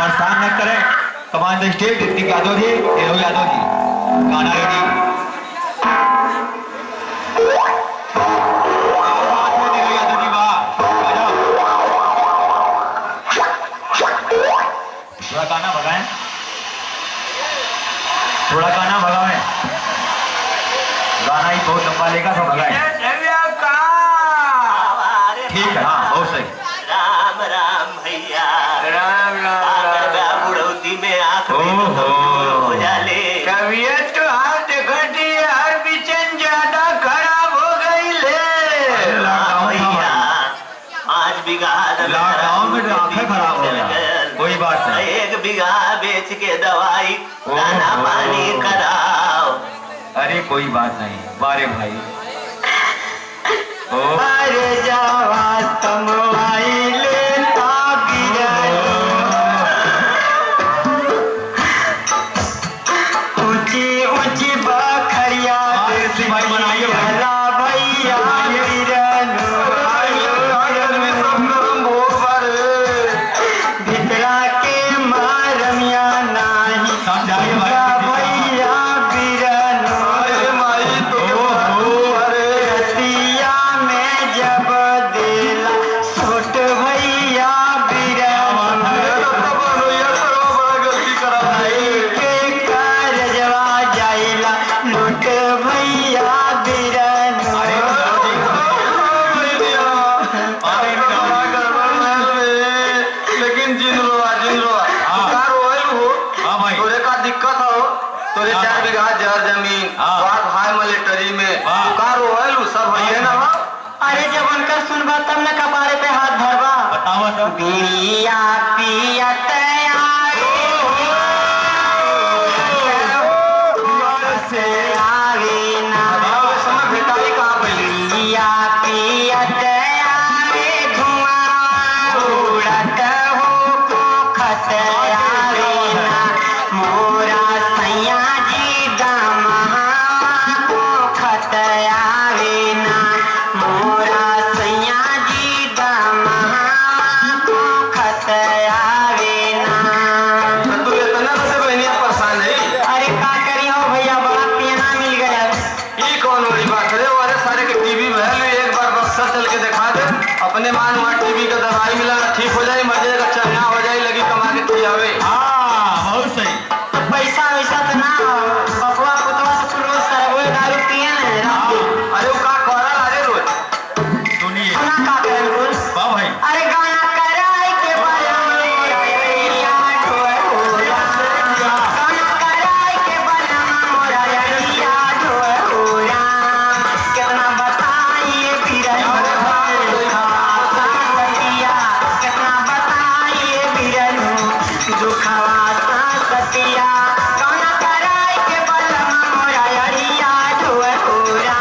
परेशान न करें। Command the state Hrithik Yadav ji, Dev Yadav ji, गाना रेडी। थोड़ा गाना भगाएं, थोड़ा गाना भगाएं, गाना ही बहुत लंबा लेगा तो भगाएं। ठीक है, हाँ बहुत सही। राम राम भैया, राम राम बुढ़ौती में आंख में ओहो। हो जाले। तबीयत तो हाथ घटी हर बिचन ज्यादा खराब हो गई ले। भैया 5 बीघा लॉकडाउन में तो आंखें खराब हो गया, कोई बात नहीं। 1 बीघा बेच के दवाई दाना ओहो। पानी कराओ। अरे कोई बात नहीं, बारे भाई। ओ अरे जावा तमवाइले ऊंची ऊंची बखरिया भाई बनाइए हरा भैया भितरा के मारमिया नाही समझाइए भाई। भैया बिरनो रतिया में जब देला छोट भैया बिरनो के करजवा जाइला लूट भैया बिरनो लेकिन जिन रोआ हाँ। कार ओइल हो हाँ भाई। तोरे का दिक्कत हो तोरे हाँ। 4 बीघा जर जमीन हाँ। बात हाई मिलिट्री में हाँ। कार ओइल सब है ना। अरे जब उनका सुनबा तब न कपारे पे हाथ धरबा। बताओ तो। बीड़िया पियत से आवे ना समय भेटाई कहाँ पहले बीड़िया पियत आवे धुआं उड़त हो पोखत आवे ना मोरा सैया जी दमहा पोखत आवे ना मोरा सैया जी दमहा पोखत आवे ना। तू इतना से बहनिया परेशान है। अरे का करी हो भैया, बड़ा पियना मिल गया। ये कौन बड़ी बात है? अरे सारे के टीवी में एक बार बक्सर चल के दिखा दे, अपने मान वहाँ टीवी का दवाई मिला ठीक हो जाए, मजे का चलना हो जाए, लगी कमा के खियावे। हाँ बहुत सही। तो पैसा वैसा तो ना बबुआ पुतवा तो रोज सरबोए दारू पिए ना। अरे वो का करल अरे रोज सुनिए सुना का करल रोज। वाह भाई। अरे गाना कराई के बला मोरा अरिया ढोए होला। गाना कराई के बला मोरा अरिया ढोए होला। कितना बताइए बिरनो सतिया, कितना बताइए बिरनो दुखवा सतिया। गाना कराई के बला मोरा अरिया ढोए होला।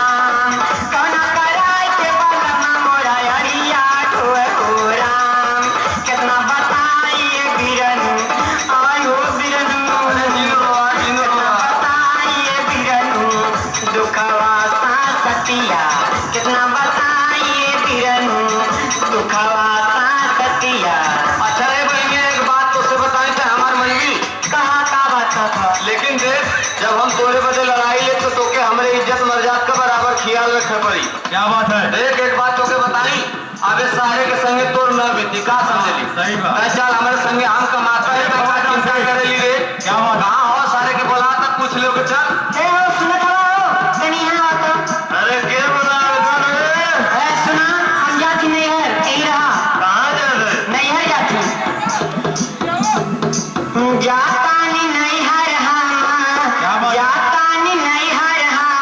गाना कराई के बला मोरा अरिया ढोए होला। कितना बताइए बिरनो आयो बिरनो कितना बताइए बिरनो दुखवा सतिया। कितना बताइए बिरनो दुखवा सतिया। अच्छा रे बहनी एक बात तो से बताएं तो हमार मनवी कहाँ का बात था। लेकिन देख जब हम तोरे बदे लड़ाई ले तो तोके हमरे इज्जत मर्यादा का बराबर ख्याल रखे पड़ी। क्या बात है? देख एक बात तोके बताई, अबे सारे के संगे तोर न बीती का समझली। सही बात। नहीं चल हमारे संगे हम कमाता है का चिंता करेली रे। क्या बात? कहाँ हो सारे के बोला तक पूछ लो के चल। ए हो सुनत हो तनी यहाँ आता। अरे के बता रे। ए सुना हम जाती नहीं है यही रहा। कहाँ जा रहे? नहीं है जाती जाता नहीं हर क्या हम बात? जाता नहीं हर हम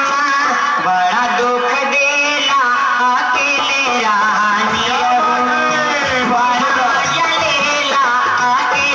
बड़ा दुख देला अकेले रानी बड़ा जलेला अकेले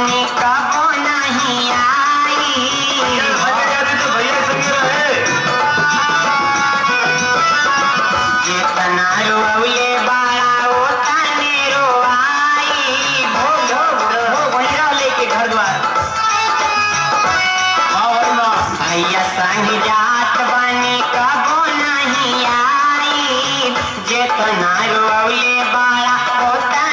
बानी कबो नहीं आई भैया संग रहे जितना रोए बाड़ा उतने रोआई भैया लेके घर द्वार भैया संग जात बानी कबो नहीं आई जितना रोए बाड़ा उतने